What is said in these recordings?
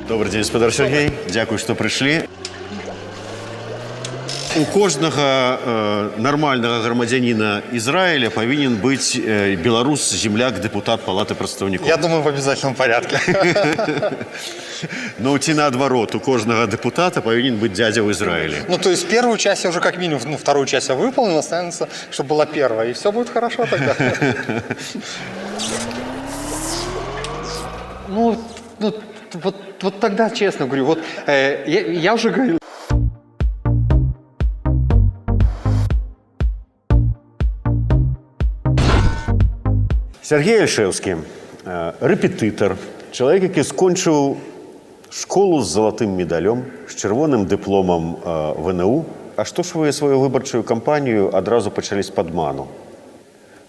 Добрый день, спадар Сергей. Дякую, что пришли. У кожнага нормального громадянина Израиля повинен быть белорус, земляк, депутат Палаты представников. Я думаю, в обязательном порядке. Но ці наоборот, у кожного депутата повинен быть дядя в Израиле. Ну, то есть первую часть я уже как минимум, вторую часть я выполнил, останется, чтобы была первая, и все будет хорошо тогда. Вот тогда, честно говорю, вот я уже говорил. Сергей Альшевский, репетитор, чоловік, який скончив школу з золотим медалем, з червоним дипломом ВНУ. А што ж ви свою виборчую кампанію одразу почали з падману?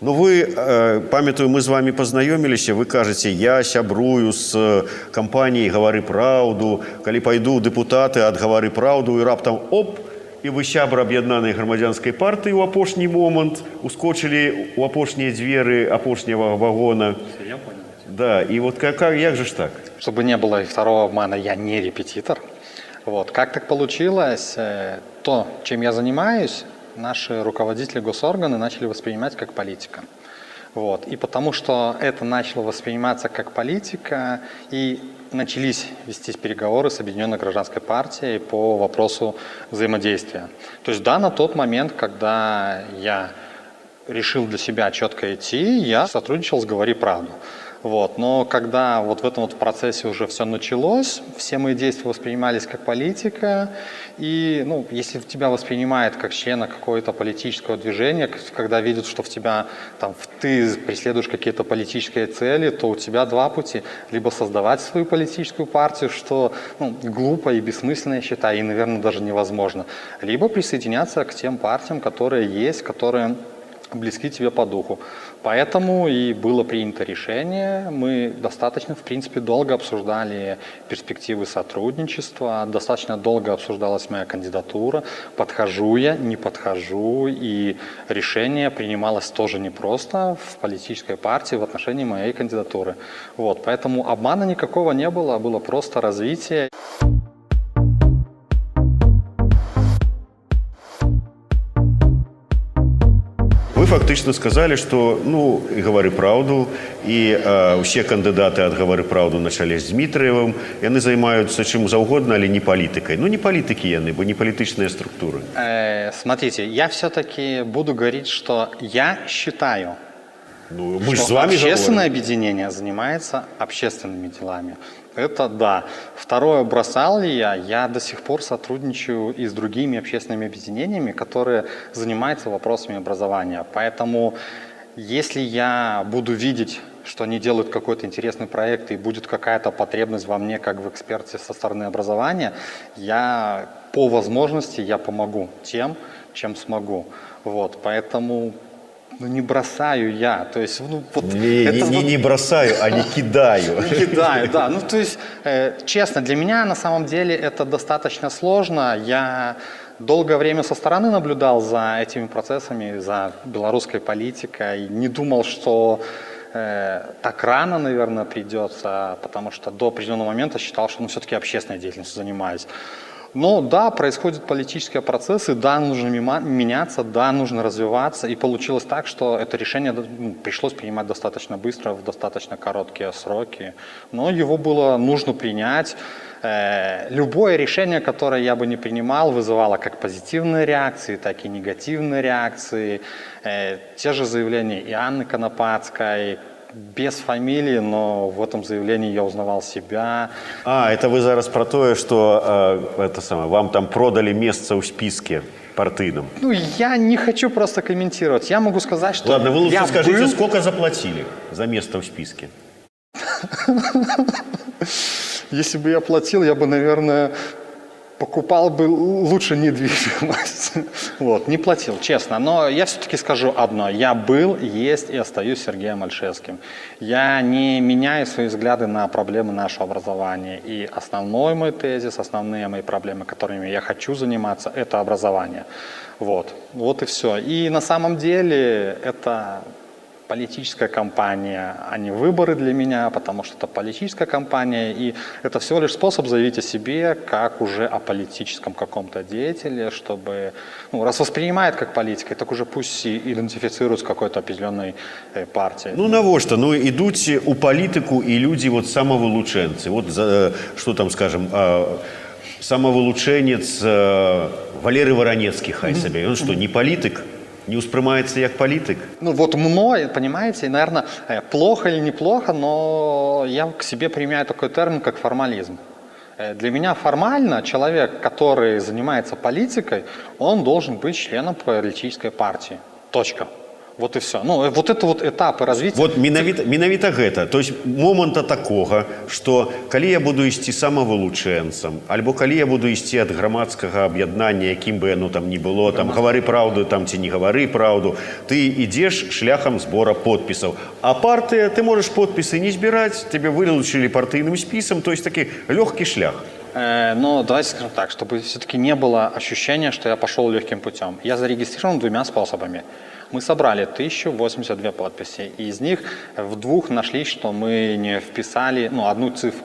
Ну вы, памятаю, мы с вами познайомились, вы кажете, я сябрую с кампанией «Гавары праўду», калі пайду ў депутаты ад «Гавары праўду» і раптам оп, і вы сябра аб'яднанай грамадзянскай партыі ў апошні момант ускочылі ў апошнія дзверы апошняга вагона. Я понял. Да, и вот як же ж так? Чтобы не было и второго обмана, я не репетитор. Вот. Как так получилось? То, чем я занимаюсь, наши руководители госорганы начали воспринимать как политика. Вот. И потому что это начало восприниматься как политика, и начались вестись переговоры с Объединенной гражданской партией по вопросу взаимодействия. То есть да, на тот момент, когда я решил для себя четко идти, я сотрудничал с «Говори правду». Вот. Но когда вот в этом вот процессе уже все началось, все мои действия воспринимались как политика, и если тебя воспринимает как члена какого-то политического движения, когда видят, что в тебя ты преследуешь какие-то политические цели, то у тебя два пути: либо создавать свою политическую партию, что глупо и бессмысленно, я считаю, и, наверное, даже невозможно, либо присоединяться к тем партиям, которые есть, которые близки тебе по духу. Поэтому и было принято решение. Мы достаточно, в принципе, долго обсуждали перспективы сотрудничества, достаточно долго обсуждалась моя кандидатура, подхожу я, не подхожу, и решение принималось тоже непросто в политической партии в отношении моей кандидатуры. Вот, поэтому обмана никакого не было, было просто развитие. Вы фактично сказали, что, и «Гавары праўду», и все кандидаты от «Гавары праўду» на чале с Дмитриевым, яны займаются чем заўгодна, але не политикой. Ну, не политики яны, бо не политичные структуры. Смотрите, я все-таки буду говорить, что я считаю, Мы что с вами общественное говорим. объединение занимается общественными делами. Это да. Второе, бросал ли я до сих пор сотрудничаю и с другими общественными объединениями, которые занимаются вопросами образования. Поэтому, если я буду видеть, что они делают какой-то интересный проект и будет какая-то потребность во мне, как в эксперте со стороны образования, я по возможности помогу тем, чем смогу. Вот, поэтому... не бросаю я, то есть, Не бросаю, а не кидаю. Не кидаю, да. То есть, честно, для меня на самом деле это достаточно сложно. Я долгое время со стороны наблюдал за этими процессами, за белорусской политикой, не думал, что так рано, наверное, придется, потому что до определенного момента считал, что все-таки общественной деятельностью занимаюсь. Но да, происходят политические процессы, да, нужно меняться, да, нужно развиваться. И получилось так, что это решение пришлось принимать достаточно быстро, в достаточно короткие сроки. Но его было нужно принять. Любое решение, которое я бы не принимал, вызывало как позитивные реакции, так и негативные реакции. Те же заявления и Анны Конопадской, без фамилии, но в этом заявлении я узнавал себя. Это вы зараз про то, что вам там продали место в списке партийном? Я не хочу просто комментировать. Я могу сказать, что Ладно, вы лучше скажите, сколько заплатили за место в списке? Если бы я платил, я бы, наверное, покупал бы лучше недвижимость. Вот, не платил, честно. Но я все-таки скажу одно. Я был, есть и остаюсь Сергеем Альшевским. Я не меняю свои взгляды на проблемы нашего образования. И основной мой тезис, основные мои проблемы, которыми я хочу заниматься, это образование. Вот и все. И на самом деле это политическая кампания, а не выборы для меня, потому что это политическая кампания, и это всего лишь способ заявить о себе, как уже о политическом каком-то деятеле, чтобы, ну, раз воспринимает как политика, так уже пусть и идентифицирует с какой-то определенной партией. Ну, навошта? Ну, ідуть у політику і люди вот самовилученці. Вот, что там, скажем, самовилученец Валерий Воронецкий, хай себе. Он что, не политик? Не усприймається як політик? Ну вот мной, понимаете, наверное, плохо или неплохо, но я к себе применяю такой термин, как формализм. Для меня формально человек, который занимается политикой, он должен быть членом политической партии. Точка. Вот и все. Ну, вот это вот этапы развития. Вот менавіта гэта. То есть момента такога, што калі я буду ісці самавылучэнцам, альбо калі я буду ісці ад грамадскага аб'яднання, якім бы яно там ні было, там гавары праўду, там ці не гавары праўду, ты ідзеш шляхам збора подпісаў. А партыя, ты можаш подпісы не збіраць, тебе вылучылі партыйным спісам, то есть такі лёгкі шлях. Но давайте скажем так, чтобы все-таки не было ощущения, что я пошел легким путем. Я зарегистрирован двумя способами. Мы собрали 1082 подписи, и из них в двух нашли, что мы не вписали, ну,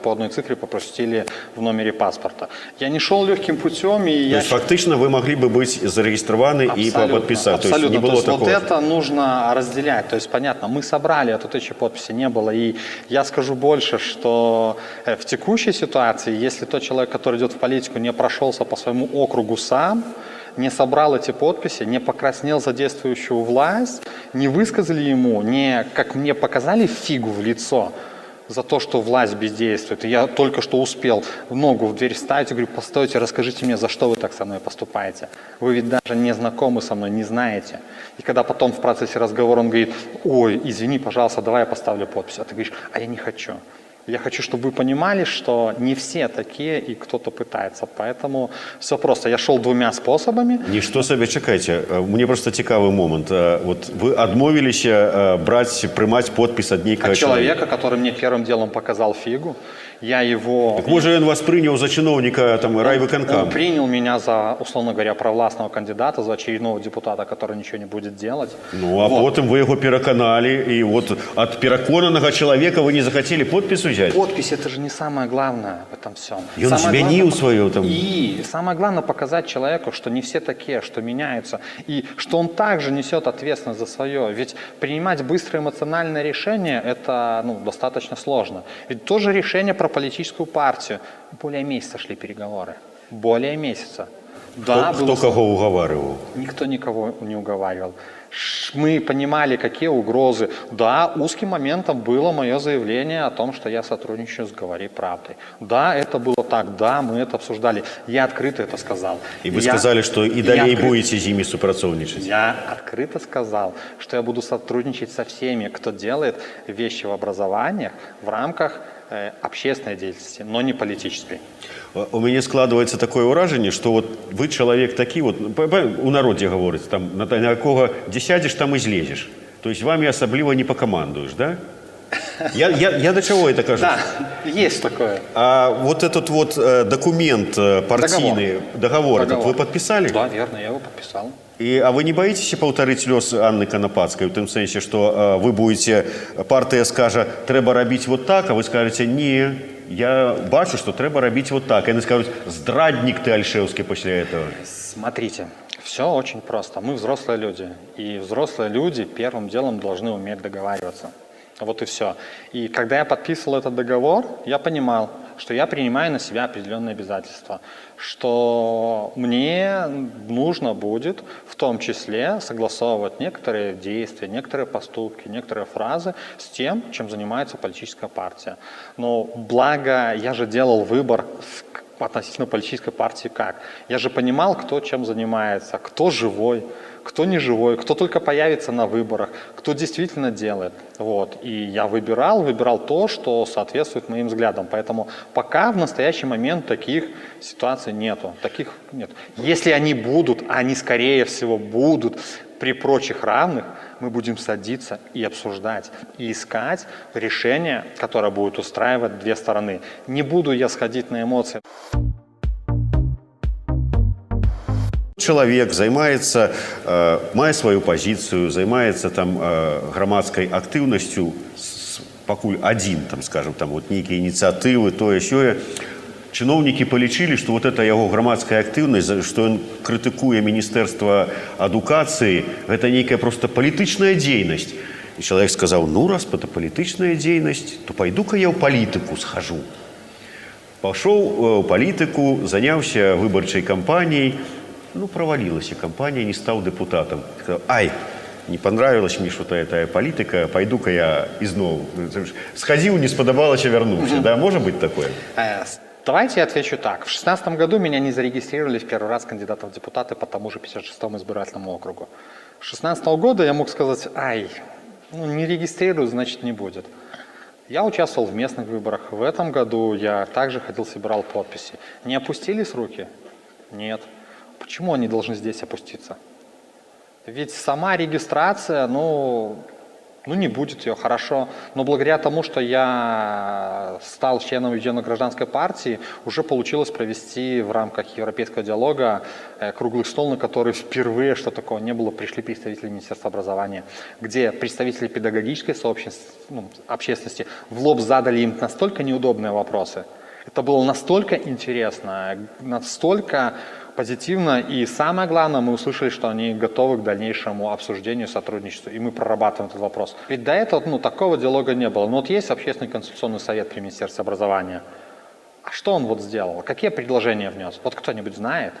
по одной цифре попросили в номере паспорта. Я не шел легким путем, и то есть фактично вы могли бы быть зарегистрированы и подписать. Абсолютно. То есть не было такого. Вот это нужно разделять. То есть понятно, мы собрали эту 1000 подписей, не было. И я скажу больше, что в текущей ситуации, если тот человек, который идет в политику, не прошелся по своему округу сам, не собрал эти подписи, не покраснел за действующую власть, не высказали ему, не, как мне показали, фигу в лицо за то, что власть бездействует. И я только что успел ногу в дверь вставить и говорю: постойте, расскажите мне, за что вы так со мной поступаете. Вы ведь даже не знакомы со мной, не знаете. И когда потом в процессе разговора он говорит: ой, извини, пожалуйста, давай я поставлю подпись. А ты говоришь: а я не хочу. Я хочу, чтобы вы понимали, что не все такие, и кто-то пытается. Поэтому все просто. Я шел двумя способами. Ничто себе, чекайте. Мне просто цікавий момент. Вот вы отмовились приймати подпись от некого От человека, который мне первым делом показал фигу. Я его... Так може він вас прийняв за чиновника там, райвиконкама? Он принял меня за, условно говоря, провластного кандидата, за очередного депутата, который ничего не будет делать. Ну, а вот. Потім ви його переконали, і от від переконаного чоловіка ви не захотели подпись взяти? Подпись – это же не самое главное в этом всем. И он зменил свое там... И самое главное показать человеку, что не все такие, что меняются, и что он также несет ответственность за свое. Ведь принимать быстрое эмоциональное решение – это достаточно сложно. Ведь тоже решение про политическую партию. Более месяца шли переговоры. Более месяца. Да, кто кого уговаривал? Никто никого не уговаривал. Мы понимали, какие угрозы. Да, узким моментом было мое заявление о том, что я сотрудничаю с «Говори правдой». Да, это было так, да, мы это обсуждали. Я открыто это сказал. И вы сказали, что и далее будете с ними сопрацовничать? Я открыто сказал, что я буду сотрудничать со всеми, кто делает вещи в образованиях в рамках общественной деятельности, но не политической. У меня складывается такое уражение, что вот вы человек такой, вот у народе говорится, там, на кого где сядешь, там и злезешь. То есть вами особливо не покомандуешь, да? Я до чего это кажу? Да, есть такое. А вот этот вот документ партийный, договор этот вы подписали? Да, верно, я его подписал. А вы не боитесь повторить лёс Анны Конопадской в том смысле, что вы будете, партия скажет, треба робить вот так, а вы скажете, не, я бачу, что треба робить вот так. И они скажут, здрадник ты, Альшевский, после этого. Смотрите, все очень просто. Мы взрослые люди. И взрослые люди первым делом должны уметь договариваться. Вот и все. И когда я подписывал этот договор, я понимал, что я принимаю на себя определенные обязательства, что мне нужно будет в том числе согласовывать некоторые действия, некоторые поступки, некоторые фразы с тем, чем занимается политическая партия. Но благо я же делал выбор относительно политической партии как? Я же понимал, кто чем занимается, кто живой, кто не живой, кто только появится на выборах, кто действительно делает. Вот. И я выбирал то, что соответствует моим взглядам. Поэтому пока в настоящий момент таких ситуаций нету. Таких нет. Если они будут, а они скорее всего будут при прочих равных, мы будем садиться и обсуждать, и искать решение, которое будет устраивать две стороны. Не буду я сходить на эмоции. Чалавек займаецца, мае сваю пазіцыю, займаецца там грамадскай актыўнасцю, пакуль адзін, там, скажем, там, вот нейкія ініцыятывы, тое, сёе. Чыноўнікі палічылі, што вот эта яго грамадская актыўнасць, што ён крытыкуе Міністэрства адукацыі, гэта нейкая проста палітычная дзейнасць. І чалавек сказаў, ну, раз это палітычная дзейнасць, то пайду-ка я ў палітыку схожу. Пашоў у палітыку, заняўся выбарчай кампаніяй, ну, провалілася кампанія, не стаў дэпутатам. Сказаў, ай, не понравилась мне что-то эта политика, пойду-ка я изноў. Сходил, не сподобалось, вернулся. Да, может быть такое? Давайте я отвечу так. В 2016 году меня не зарегистрировали в первый раз кандидатом в депутаты по тому же 56-му избирательному округу. С 2016 года я мог сказать, ай, ну, не регистрирую, значит не будет. Я участвовал в местных выборах. В этом году я также ходил, собирал подписи. Не опустились руки? Нет. Почему они должны здесь опуститься? Ведь сама регистрация, ну не будет ее, хорошо. Но благодаря тому, что я стал членом Объединенной гражданской партии, уже получилось провести в рамках европейского диалога круглый стол, на который впервые, что такого не было, пришли представители Министерства образования, где представители педагогической общественности в лоб задали им настолько неудобные вопросы. Это было настолько интересно, настолько позитивно, и самое главное, мы услышали, что они готовы к дальнейшему обсуждению, сотрудничеству, и мы прорабатываем этот вопрос. Ведь до этого такого диалога не было. Но вот есть Общественный конституционный совет при Министерстве образования. А что он вот сделал? Какие предложения внес? Вот кто-нибудь знает?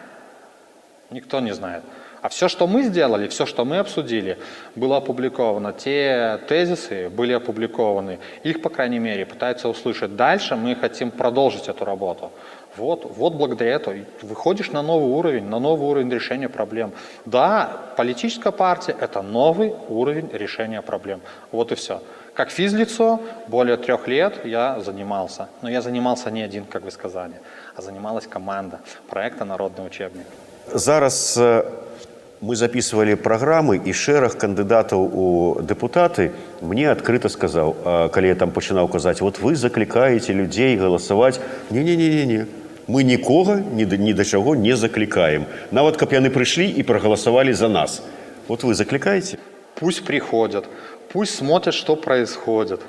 Никто не знает. А все, что мы сделали, все, что мы обсудили, было опубликовано. Те тезисы были опубликованы. Их, по крайней мере, пытаются услышать. Дальше мы хотим продолжить эту работу. Вот благодаря этому выходишь на новый уровень решения проблем. Да, политическая партия – это новый уровень решения проблем. Вот и все. Как физлицо более 3 лет я занимался. Но я занимался не один, как вы сказали, а занималась команда проекта «Народный учебник». Зараз мы записывали праграмы, і шэраг кандыдатаў у дэпутаты мне адкрыта сказаў, калі я там пачынаў казаць, вот вы заклікаеце людзей галасаваць. Не-не-не-не. Мы нікога ні да чаго не заклікаем. Нават каб яны прыйшлі і прагаласавалі за нас. Вот вы закликаете? Пусть приходят, пусть смотрят, что происходит.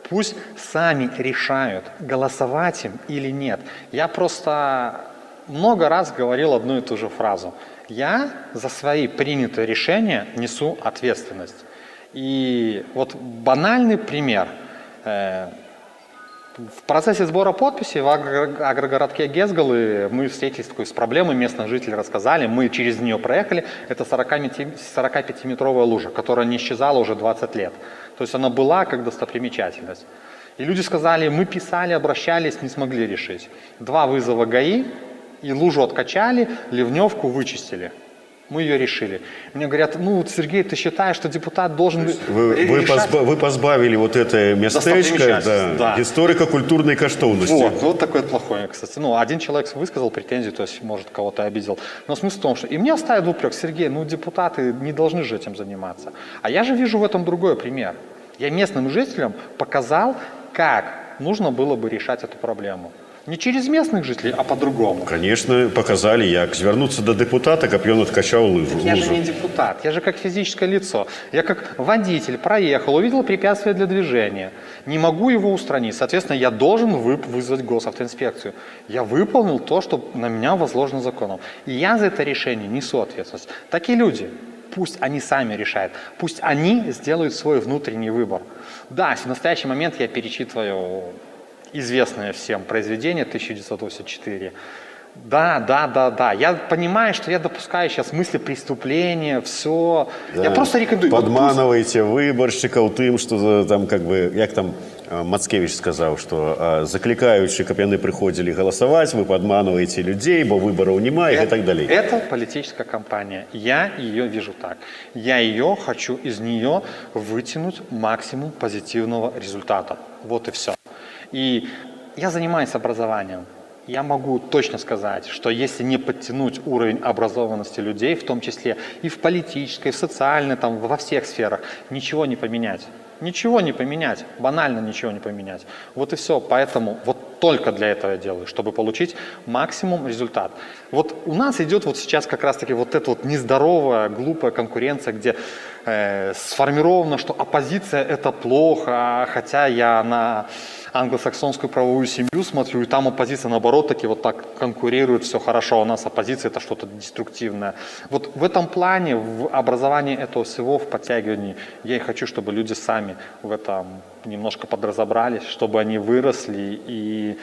Пусть сами решают, голосовать им или нет. Я просто много раз говорил одну и ту же фразу. Я за свои принятые решения несу ответственность. И вот банальный пример. В процессе сбора подписей в агрогородке Гезгалы мы встретились с проблемой, местных жителей рассказали, мы через нее проехали. Это 45-метровая лужа, которая не исчезала уже 20 лет. То есть она была как достопримечательность. И люди сказали, мы писали, обращались, не смогли решить. 2 вызова ГАИ, и лужу откачали, ливневку вычистили. Мы ее решили. Мне говорят, ну, Сергей, ты считаешь, что депутат должен Вы позбавили вот это местечко, да, историко-культурной каштовности. Вот такое плохое, кстати. Ну, один человек высказал претензию, то есть, может, кого-то обидел. Но смысл в том, что... И мне оставят упрек, Сергей, ну, депутаты не должны же этим заниматься. А я же вижу в этом другой пример. Я местным жителям показал, как нужно было бы решать эту проблему. Не через местных жителей, а по-другому. Конечно, показали, як звернуться до депутата, как он откачал лыжу. Я же не депутат, я же как физическое лицо. Я как водитель проехал, увидел препятствие для движения. Не могу его устранить. Соответственно, я должен вызвать госавтоинспекцию. Я выполнил то, что на меня возложено законом. И я за это решение несу ответственность. Такие люди, пусть они сами решают, пусть они сделают свой внутренний выбор. Да, в настоящий момент я перечитываю известное всем произведение 1984. Да. Я понимаю, что я допускаю сейчас мысли преступления, все. Да. Я просто рекомендую. Подманываете выборщиков тем, что там как бы, як там Мацкевич сказал, что закликаючи, каб яны приходили голосовать, вы подманываете людей, бо выборов нема и так далее. Это политическая кампания. Я ее вижу так. Я хочу из нее вытянуть максимум позитивного результата. Вот и все. И я занимаюсь образованием. Я могу точно сказать, что если не подтянуть уровень образованности людей, в том числе и в политической, и в социальной, там, во всех сферах, ничего не поменять. Ничего не поменять. Банально ничего не поменять. Вот и все. Поэтому вот только для этого я делаю, чтобы получить максимум результат. Вот у нас идет вот сейчас как раз-таки вот эта вот нездоровая, глупая конкуренция, где сформировано, что оппозиция – это плохо, хотя я на англосаксонскую правовую семью смотрю, и там оппозиция, наоборот, таки вот так конкурирует, все хорошо, а у нас оппозиция – это что-то деструктивное. Вот в этом плане, в образовании этого всего, в подтягивании, я и хочу, чтобы люди сами в этом немножко подразобрались, чтобы они выросли, и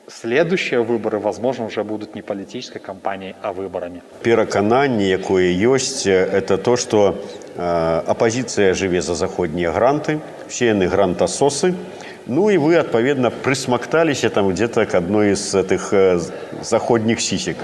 следующие выборы, возможно, уже будут не политической кампанией, а выборами. Перакананне, якое ёсць, это то, что апозіцыя жыве за заходнія гранты, все яны грантасосы. Ну и вы, отповедно, присмоктались там где-то к одной из этих заходних сисек.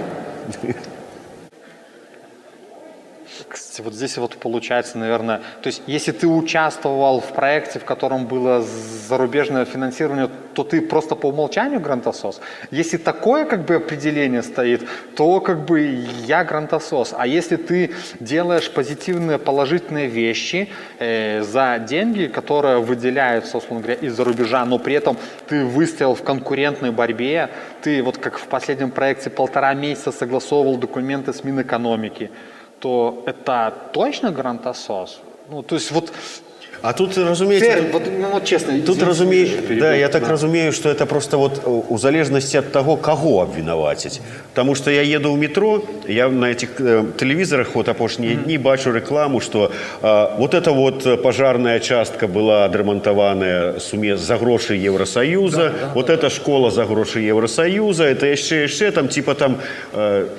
Кстати, вот здесь вот получается, наверное, то есть если ты участвовал в проекте, в котором было зарубежное финансирование, то ты просто по умолчанию грантосос. Если такое как бы определение стоит, то как бы я грантосос. А если ты делаешь позитивные, положительные вещи за деньги, которые выделяются, условно говоря, из-за рубежа, но при этом ты выстоял в конкурентной борьбе, ты вот как в последнем проекте 1,5 месяца согласовывал документы с Минэкономики, то это точно грантосос? Ну, то есть вот... А тут, разумеется, вот честно, тут да, я так разумею, что это просто вот у залежности от того, кого обвинуватить. Потому что я еду в метро, я на этих телевизорах вот апошние дни бачу рекламу, что вот эта вот пожарная частка была адремонтована за гроши Евросоюза, вот эта школа за гроши Евросоюза, это еще там типа там,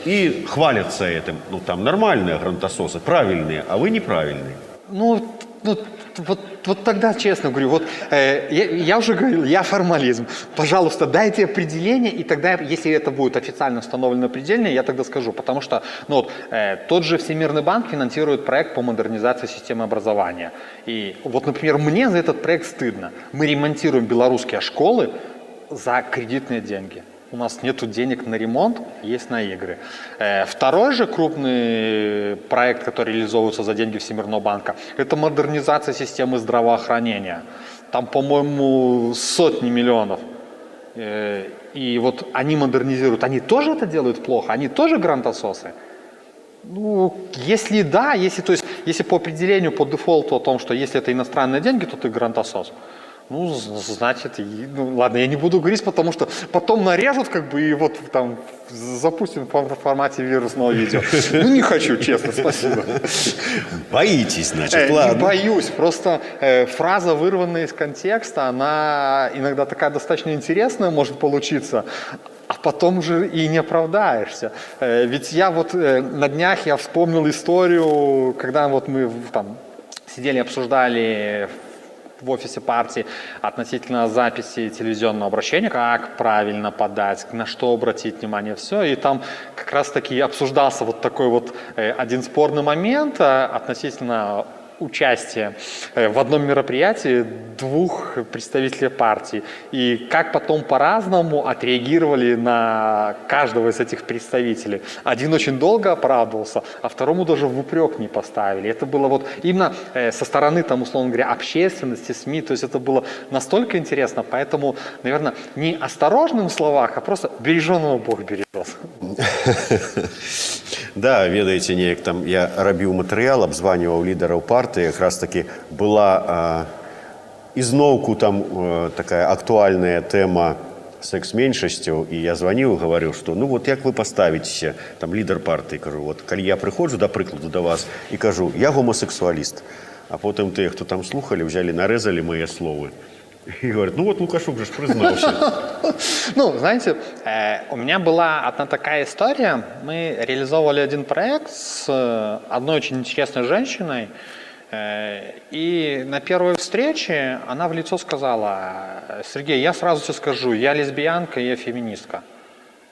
и хвалятся этим. Ну там нормальные грантососы, правильные, а вы неправильные. Вот тогда, честно говорю, вот я уже говорил, я формализм. Пожалуйста, дайте определение, и тогда, если это будет официально установлено определение, я тогда скажу. Потому что тот же Всемирный банк финансирует проект по модернизации системы образования. И вот, например, мне за этот проект стыдно. Мы ремонтируем белорусские школы за кредитные деньги. У нас нет денег на ремонт, есть на игры. Второй же крупный проект, который реализовывается за деньги Всемирного банка, это модернизация системы здравоохранения. Там, по-моему, сотни миллионов. И вот они модернизируют. Они тоже это делают плохо? Они тоже грантососы? Ну, если да, если по определению, по дефолту о том, что если это иностранные деньги, то ты грантосос. Ну, значит, ладно, я не буду говорить, потому что потом нарежут, как бы, и вот там запустим в формате вирусного видео. Ну, не хочу, честно, спасибо. Боитесь, значит, ладно. Не боюсь, просто фраза, вырванная из контекста, она иногда такая достаточно интересная может получиться, а потом же и не оправдаешься. Ведь я вот на днях я вспомнил историю, когда вот мы там сидели, обсуждали в офисе партии относительно записи телевизионного обращения, как правильно подать, на что обратить внимание, все. И там как раз-таки обсуждался вот такой вот один спорный момент относительно участия в одном мероприятии 2 представителей партии. И как потом по-разному отреагировали на каждого из этих представителей. Один очень долго оправдывался, а второму даже в упрек не поставили. Это было вот именно со стороны, там, условно говоря, общественности, СМИ. То есть это было настолько интересно. Поэтому, наверное, не осторожным в словах, а просто береженого Бог бережет. Да, ведаеце, неяк там я рабіў матэрыял, абзваніваў лідараў партыі, якраз таки была ізноўку там такая актуальная тэма секс-меншасцяў, і я званіў, гаварыў, што ну вот як вы паставіцеся, там лідар партыі, кажу, вот калі я прыходжу, да прыкладу, да вас, і кажу, я гомасексуаліст, а потым тыя, хто там слухалі, взялі, нарэзалі мае словы. И говорит, ну вот Лукашук же признался. Ну, знаете, у меня была одна такая история. Мы реализовывали один проект с одной очень интересной женщиной. И на первой встрече она в лицо сказала: Сергей, я сразу тебе скажу, я лесбиянка и я феминистка.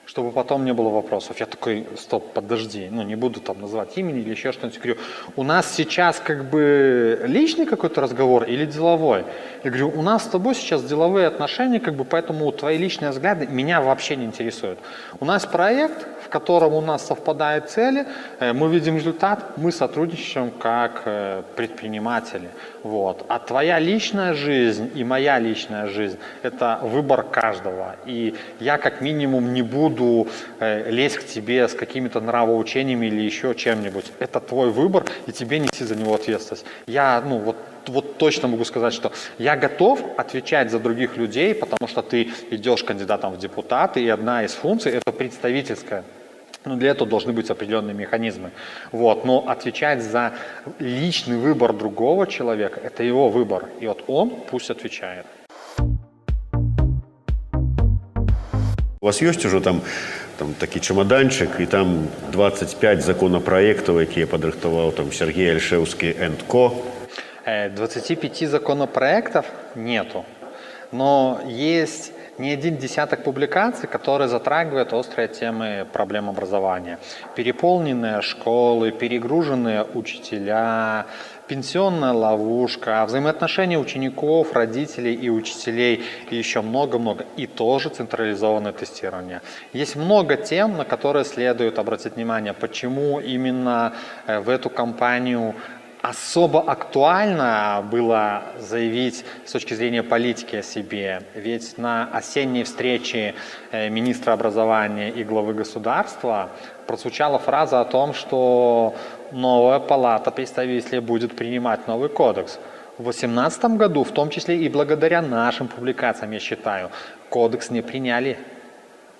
Чтобы потом не было вопросов. Я такой, стоп, подожди, ну не буду там называть имени или еще что-нибудь. Говорю, у нас сейчас как бы личный какой-то разговор или деловой? Я говорю, у нас с тобой сейчас деловые отношения, как бы, поэтому твои личные взгляды меня вообще не интересуют. У нас проект, в котором у нас совпадают цели, мы видим результат, мы сотрудничаем как предприниматели. Вот. А твоя личная жизнь и моя личная жизнь – это выбор каждого. И я как минимум не буду лезть к тебе с какими-то нравоучениями или еще чем-нибудь. Это твой выбор, и тебе нести за него ответственность. Я, вот точно могу сказать, что я готов отвечать за других людей, потому что ты идешь кандидатом в депутаты, и одна из функций – это представительская. Но для этого должны быть определенные механизмы. Вот. Но отвечать за личный выбор другого человека – это его выбор. И вот он пусть отвечает. У вас есть уже там такий чемоданчик, і там 25 законопроєктів, які подрихтував там Сергій Альшевський and Co. 25 законопроектов нету, но есть не один десяток публикаций, которые затрагивают острые темы проблем образования. Переполненные школы, перегруженные учителя, пенсионная ловушка, взаимоотношения учеников, родителей и учителей, и еще много-много. И тоже централизованное тестирование. Есть много тем, на которые следует обратить внимание, почему именно в эту кампанию особо актуально было заявить с точки зрения политики о себе. Ведь на осенней встрече министра образования и главы государства прозвучала фраза о том, что новая палата представителей будет принимать новый кодекс. В 2018 году, в том числе и благодаря нашим публикациям, я считаю, кодекс не приняли.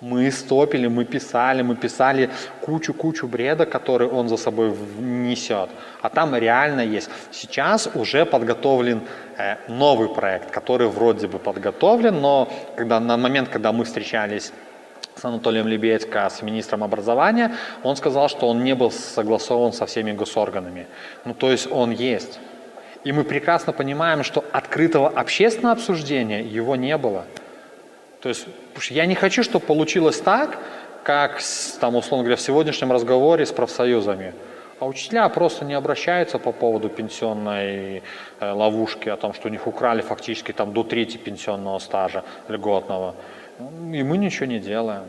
Мы стопили, мы писали кучу бреда, который он за собой несет. А там реально есть. Сейчас уже подготовлен новый проект, который вроде бы подготовлен, но на момент, когда мы встречались с Анатолием Лебедько, с министром образования, он сказал, что он не был согласован со всеми госорганами. То есть он есть. И мы прекрасно понимаем, что открытого общественного обсуждения его не было. То есть я не хочу, чтобы получилось так, как, условно говоря, в сегодняшнем разговоре с профсоюзами. А учителя просто не обращаются по поводу пенсионной ловушки, о том, что у них украли фактически до трети пенсионного стажа льготного. И мы ничего не делаем.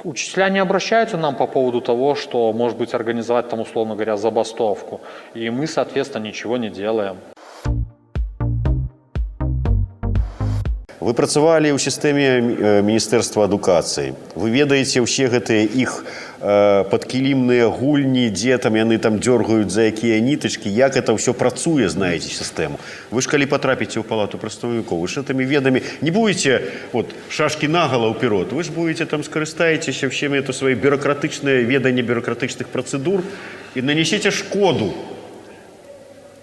Учителя не обращаются нам по поводу того, что, может быть, организовать, условно говоря, забастовку. И мы, соответственно, ничего не делаем. Вы працавалі ў сістэме Міністэрства адукацыі. Вы ведаеце ўсе гэтыя іх падкілімныя гульні, дзе яны дзёргаюць за якія нітачкі, як это ўсё працуе, знаеце сістэму. Вы ж калі патрапіце ў палату прадстаўнікоў, вы ж гэтымі ведамі не будете шашкі нагала ўперод, вы ж будете скарыстаецеся ўсімі свае бюракратычныя веданні бюракратычных працэдур і нанесеце шкоду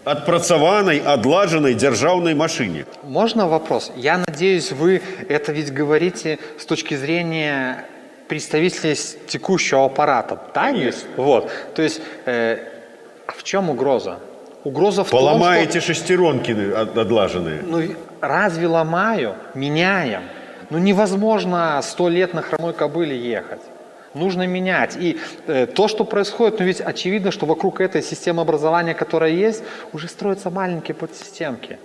отпрацаванной, отладженной державной машине. Можно вопрос? Я надеюсь, вы это ведь говорите с точки зрения представителей текущего аппарата, да? Вот. То есть, в чем угроза? Угроза в том, что... Поломаете шестеренки отлаженные. Разве ломаю? Меняем. Невозможно 100 лет на хромой кобыле ехать. Нужно менять. И то, что происходит, ведь очевидно, что вокруг этой системы образования, которая есть, уже строятся маленькие подсистемки.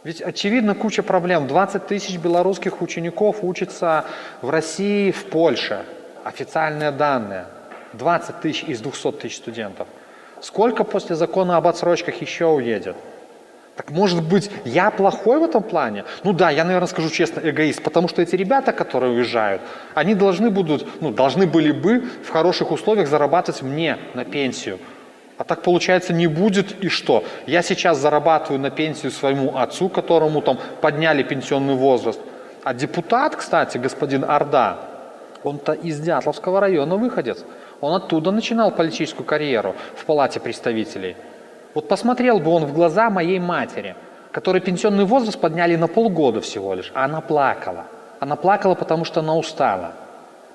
Ведь очевидно куча проблем. 20 тысяч белорусских учеников учатся в России, в Польше. Официальные данные. 20 тысяч из 200 тысяч студентов. Сколько после закона об отсрочках еще уедет? Так может быть, я плохой в этом плане? Я, наверное, скажу честно, эгоист, потому что эти ребята, которые уезжают, они должны были бы в хороших условиях зарабатывать мне на пенсию. А так, получается, не будет, и что? Я сейчас зарабатываю на пенсию своему отцу, которому подняли пенсионный возраст. А депутат, кстати, господин Орда, он-то из Дятловского района выходец. Он оттуда начинал политическую карьеру в Палате представителей. Посмотрел бы он в глаза моей матери, которой пенсионный возраст подняли на полгода всего лишь, а она плакала. Она плакала, потому что она устала.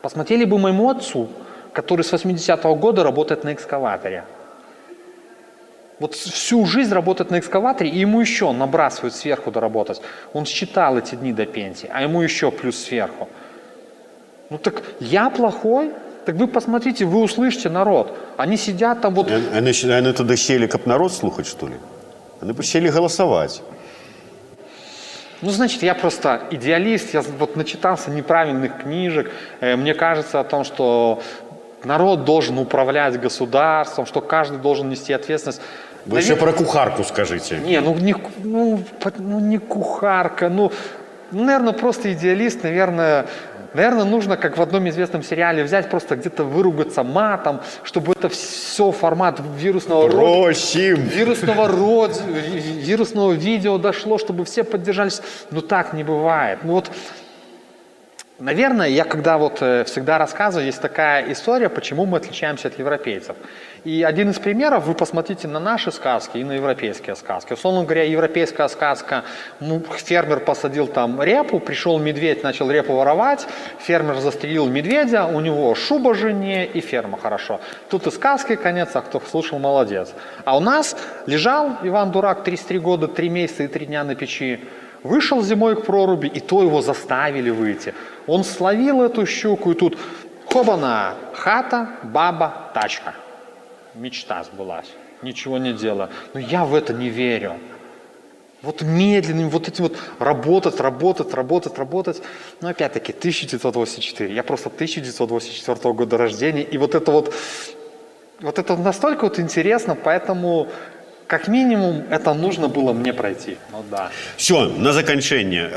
Посмотрели бы моему отцу, который с 80-го года работает на экскаваторе. Всю жизнь работает на экскаваторе, и ему еще набрасывают сверху доработать. Он считал эти дни до пенсии, а ему еще плюс сверху. Так я плохой? Так вы посмотрите, вы услышите народ. Они сидят там Они тогда сели, как народ слухать, что ли? Они бы сели голосовать. Ну, значит, я просто идеалист, я вот начитался неправильных книжек. Мне кажется о том, что народ должен управлять государством, что каждый должен нести ответственность. Вы еще про кухарку скажите. Не, не кухарка, наверное, просто идеалист, наверное, нужно, как в одном известном сериале, взять просто где-то выругаться матом, чтобы это все формат вирусного видео дошло, чтобы все поддержались. Но так не бывает. Наверное, я когда всегда рассказываю, есть такая история, почему мы отличаемся от европейцев. И один из примеров, вы посмотрите на наши сказки и на европейские сказки. Условно говоря, европейская сказка, фермер посадил там репу, пришел медведь, начал репу воровать, фермер застрелил медведя, у него шуба жене и ферма хорошо. Тут и сказки конец, а кто слушал, молодец. А у нас лежал Иван Дурак 33 года, 3 месяца и 3 дня на печи. Вышел зимой к проруби, и то его заставили выйти. Он словил эту щуку, и тут хобана, хата, баба, тачка. Мечта сбылась. Ничего не делаю. Но я в это не верю. Вот медленно, работать. Но опять-таки 1984. Я просто 1984 года рождения. И вот это настолько интересно, поэтому... Как минимум, это нужно было мне пройти. Ну да. Все, на заканчэнне.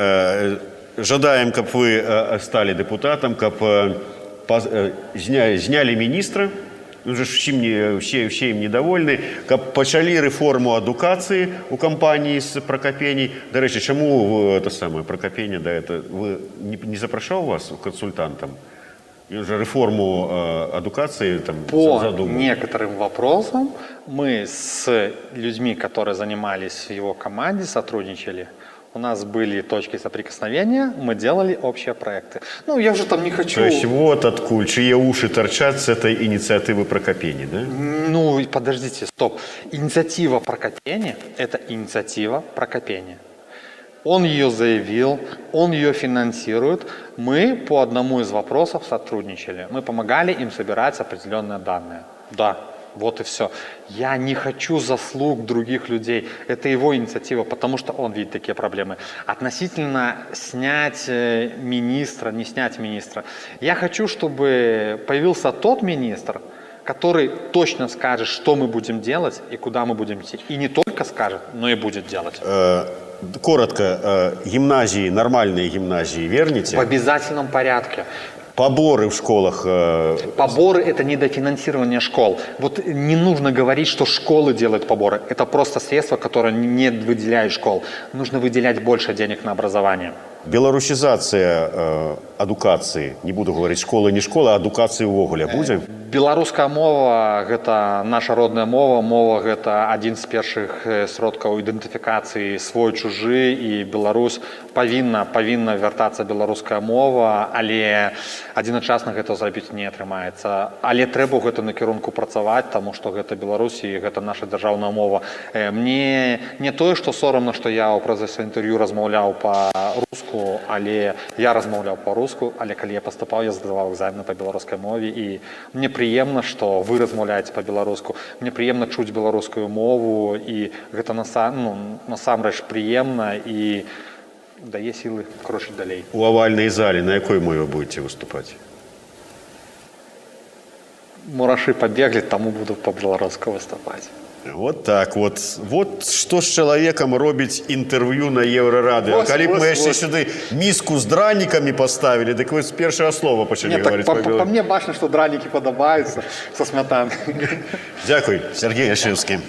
Жадаем, каб вы стали депутатам, каб зняли міністра, уже все им недовольны, каб пачалі рэформу адукацыі у кампаніі з Пракапеней. Дарэчы, чаму это самое Пракапеня, да, это вы не запрашаў вас консультантам? И уже реформу адукации там задумал. По некоторым вопросам мы с людьми, которые занимались в его команде, сотрудничали. У нас были точки соприкосновения, мы делали общие проекты. Я уже там не хочу... То есть вот откуль, чьи уши торчат с этой инициативы Прокопени, да? Подождите, стоп. Инициатива Прокопени – это инициатива Прокопени. Он ее заявил, он ее финансирует. Мы по одному из вопросов сотрудничали. Мы помогали им собирать определенные данные. Да, вот и все. Я не хочу заслуг других людей. Это его инициатива, потому что он видит такие проблемы. Относительно снять министра, не снять министра. Я хочу, чтобы появился тот министр, который точно скажет, что мы будем делать и куда мы будем идти. И не только скажет, но и будет делать. Коротко, гимназии, нормальные гимназии верните? В обязательном порядке. Поборы в школах? Поборы – это недофинансирование школ. Вот не нужно говорить, что школы делают поборы. Это просто средства, которые не выделяют школ. Нужно выделять больше денег на образование. Беларусізацыя адукацыі, не буду говорить школы, не школа, а адукацыі ўвогуле будзе? Беларуская мова – гэта наша родная мова. Мова – гэта адзін з першых сродкаў ідэнтыфікацыі свой-чужы, і Беларусь павінна вяртацца беларуская мова, але адзіначасна гэта зрабіць не атрымаецца. Але трэба ў гэтым накірунку працаваць, таму што гэта Беларусь і гэта наша дзяржаўная мова. Мне не тое, што сорамна, што я ў працэсе інтэрв'ю размаўляў па-руску, але я размаўляў па-руску, але калі я паступаў, я здаваў экзамены па беларускай мове, і мне прыемна, што вы размаўляеце па-беларуску. Мне прыемна чуць беларускую мову, і гэта насамрэч прыемна і дае сілы крочыць далей. У авальнай зале на якой мове будете выступаць? Мурашы пабеглі, таму буду па-беларуску выступаць. Вот так вот. Вот что с человеком робить интервью на Еврорады. А коли бы мы еще сюда миску с драниками поставили, так вы с первого слова почали говорить по-белорусски. По мне бачно, что драники подобаются со сметаной. Дякую, Сергей Альшевский.